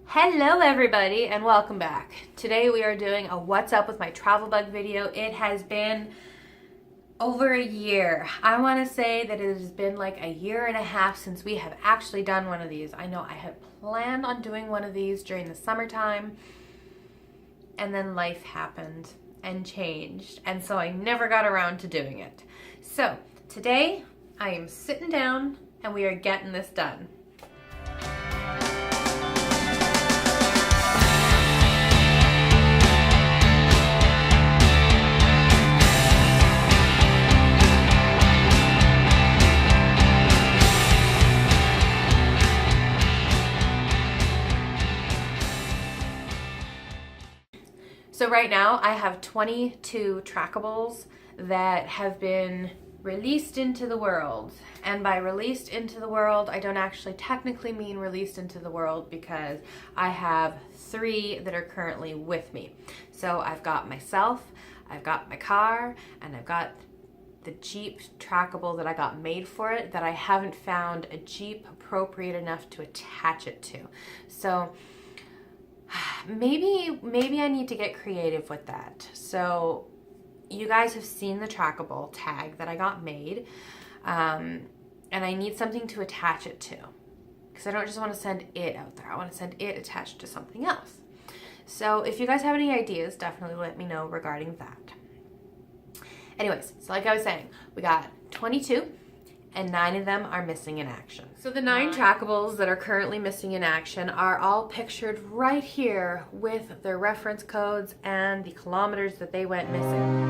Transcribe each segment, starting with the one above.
Hello everybody and welcome back. Today we are doing a what's up with my travel bug video. It has been over a year. I want to say that it has been like a year and a half since we have actually done one of these. I know I had planned on doing one of these during the summertime and then life happened and changed, and so I never got around to doing it. So today I am sitting down and we are getting this done. So right now I have 22 Trackables that have been released into the world. And by released into the world, I don't actually technically mean released into the world because I have 3 that are currently with me. So I've got myself, I've got my car, and I've got the Jeep Trackable that I got made for it that I haven't found a Jeep appropriate enough to attach it to. So maybe I need to get creative with that. So you guys have seen the Trackable tag that I got made, and I need something to attach it to because I don't just want to send it out there. I want to send it attached to something else. So if you guys have any ideas, definitely let me know regarding that. Anyways, so like I was saying, we got 22 and 9 of them are missing in action. So the 9 Trackables that are currently missing in action are all pictured right here with their reference codes and the kilometers that they went missing.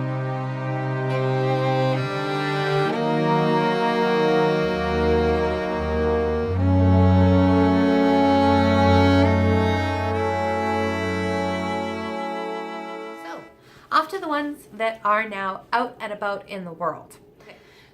So, off to the ones that are now out and about in the world.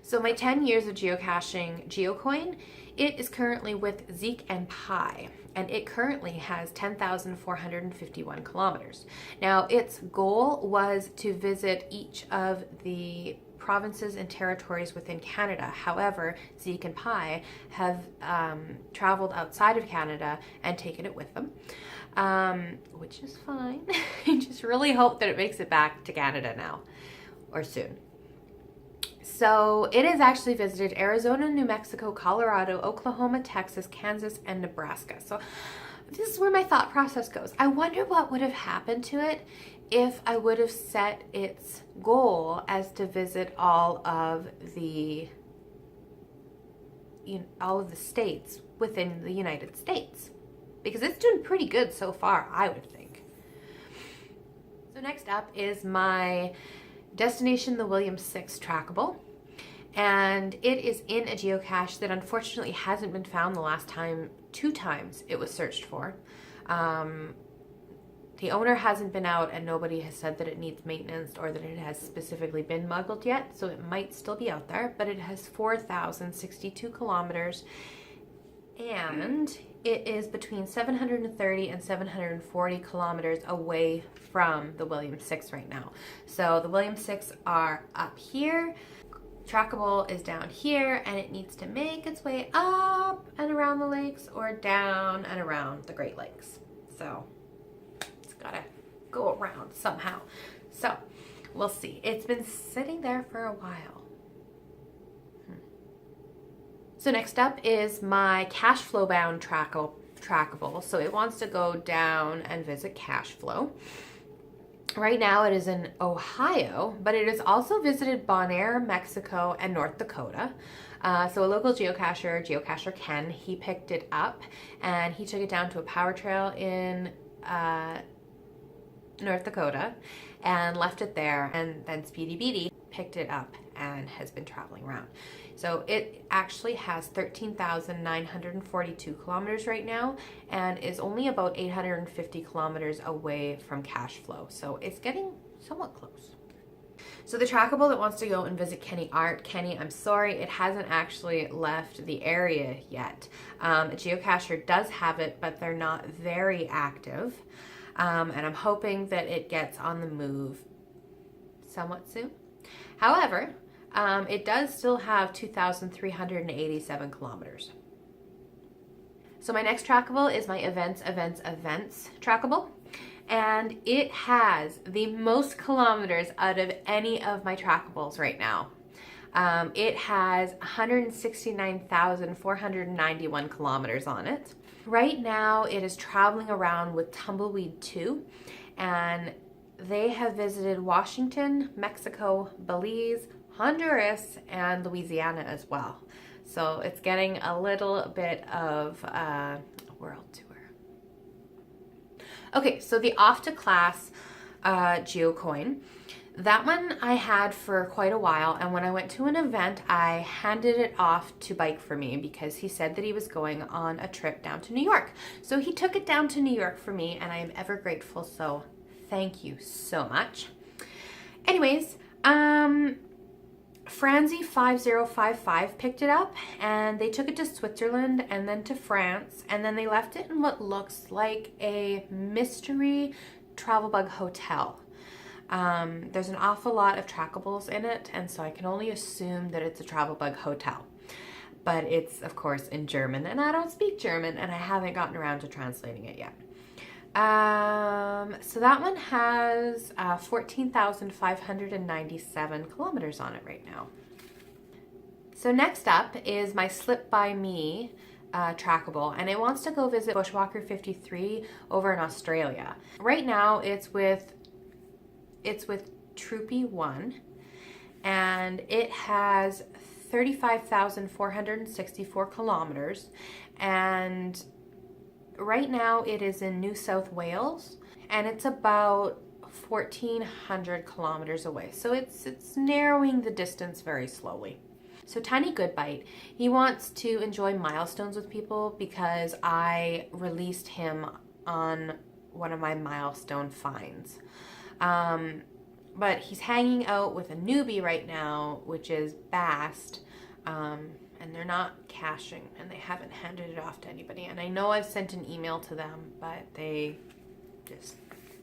So my 10 years of geocaching GeoCoin, it is currently with Zeke and Pi, and it currently has 10,451 kilometers. Now its goal was to visit each of the provinces and territories within Canada. However, Zeke and Pi have traveled outside of Canada and taken it with them, which is fine. I just really hope that it makes it back to Canada now or soon. So it has actually visited Arizona, New Mexico, Colorado, Oklahoma, Texas, Kansas, and Nebraska. So this is where my thought process goes. I wonder what would have happened to it if I would have set its goal as to visit all of the states within the United States. Because it's doing pretty good so far, I would think. So next up is my Destination the Williams 6 Trackable, and it is in a geocache that unfortunately hasn't been found the last 2 times it was searched for. The owner hasn't been out and nobody has said that it needs maintenance or that it has specifically been muggled yet, so it might still be out there, but it has 4,062 kilometers and it is between 730 and 740 kilometers away from the Williams 6 right now. So the Williams 6 are up here, Trackable is down here, and it needs to make its way up and around the lakes or down and around the Great Lakes. So it's gotta go around somehow. So we'll see. It's been sitting there for a while. So next up is my cash flow bound Trackable. So it wants to go down and visit cash flow. Right now it is in Ohio, but it has also visited Bonaire, Mexico, and North Dakota. So a local geocacher Ken, he picked it up and he took it down to a power trail in North Dakota and left it there, and then Speedy Beatty picked it up and has been traveling around. So it actually has 13,942 kilometers right now and is only about 850 kilometers away from cash flow. So it's getting somewhat close. So the Trackable that wants to go and visit Kenny Art, Kenny, I'm sorry, it hasn't actually left the area yet. A geocacher does have it, but they're not very active. And I'm hoping that it gets on the move somewhat soon. However, it does still have 2,387 kilometers. So my next trackable is my events trackable. And it has the most kilometers out of any of my trackables right now. It has 169,491 kilometers on it. Right now it is traveling around with Tumbleweed 2, and they have visited Washington, Mexico, Belize, Honduras, and Louisiana as well. So it's getting a little bit of a world tour. Okay, so the off to class geocoin, that one I had for quite a while, and when I went to an event, I handed it off to Bike for me because he said that he was going on a trip down to New York. So he took it down to New York for me, and I am ever grateful, so thank you so much. Anyways, Franzi5055 picked it up, and they took it to Switzerland and then to France, and then they left it in what looks like a mystery Travelbug hotel. There's an awful lot of trackables in it, and so I can only assume that it's a Travelbug hotel. But it's, of course, in German, and I don't speak German, and I haven't gotten around to translating it yet. So that one has 14,597 kilometers on it right now. So next up is my Slip By Me trackable, and it wants to go visit Bushwalker 53 over in Australia. Right now it's with Troopy 1, and it has 35,464 kilometers, and right now it is in New South Wales, and it's about 1,400 kilometers away. So it's narrowing the distance very slowly. So Tiny Goodbite, he wants to enjoy milestones with people because I released him on one of my milestone finds. But he's hanging out with a newbie right now, which is Bast, and they're not caching, and they haven't handed it off to anybody. And I know I've sent an email to them, but they just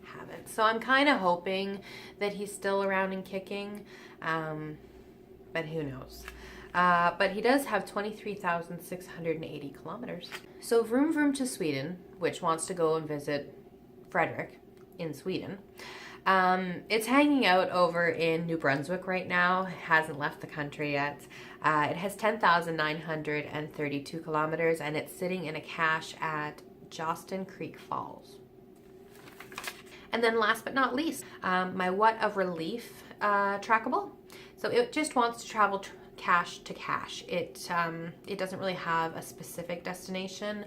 haven't. So I'm kind of hoping that he's still around and kicking, but who knows. But he does have 23,680 kilometers. So Vroom Vroom to Sweden, which wants to go and visit Frederick in Sweden. It's hanging out over in New Brunswick right now. It hasn't left the country yet. It has 10,932 kilometers, and it's sitting in a cache at Jostin Creek Falls. And then last but not least, my What of Relief trackable. So it just wants to travel cache to cache. It doesn't really have a specific destination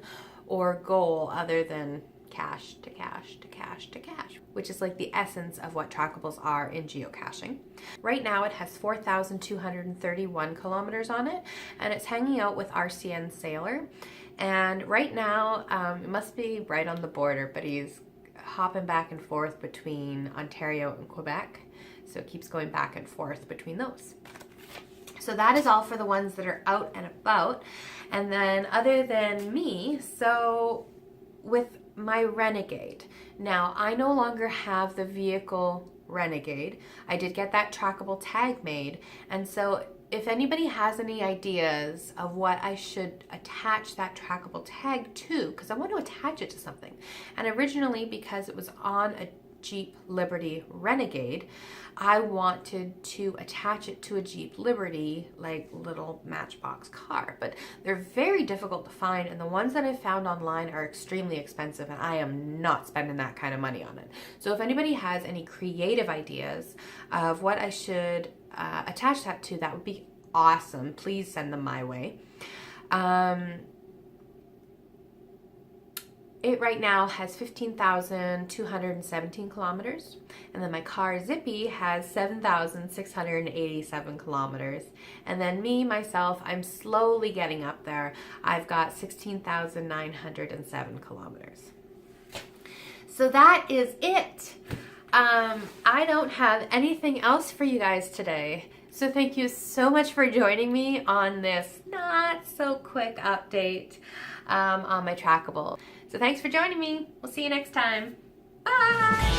or goal other than cache to cache to cache to cache, which is like the essence of what trackables are in geocaching. Right now it has 4,231 kilometers on it, and it's hanging out with RCN Sailor. And right now, it must be right on the border, but he's hopping back and forth between Ontario and Quebec. So it keeps going back and forth between those. So that is all for the ones that are out and about. And then other than me, so with my Renegade. Now, I no longer have the vehicle Renegade. I did get that trackable tag made, and so if anybody has any ideas of what I should attach that trackable tag to, because I want to attach it to something. And originally, because it was on a Jeep Liberty Renegade, I wanted to attach it to a Jeep Liberty, like little matchbox car, but they're very difficult to find, and the ones that I found online are extremely expensive, and I am not spending that kind of money on it. So if anybody has any creative ideas of what I should attach that to, that would be awesome. Please send them my way. It right now has 15,217 kilometers, and then my car Zippy has 7,687 kilometers. And then myself, I'm slowly getting up there. I've got 16,907 kilometers. So that is it. I don't have anything else for you guys today. So thank you so much for joining me on this not so quick update on my trackable. So thanks for joining me. We'll see you next time. Bye!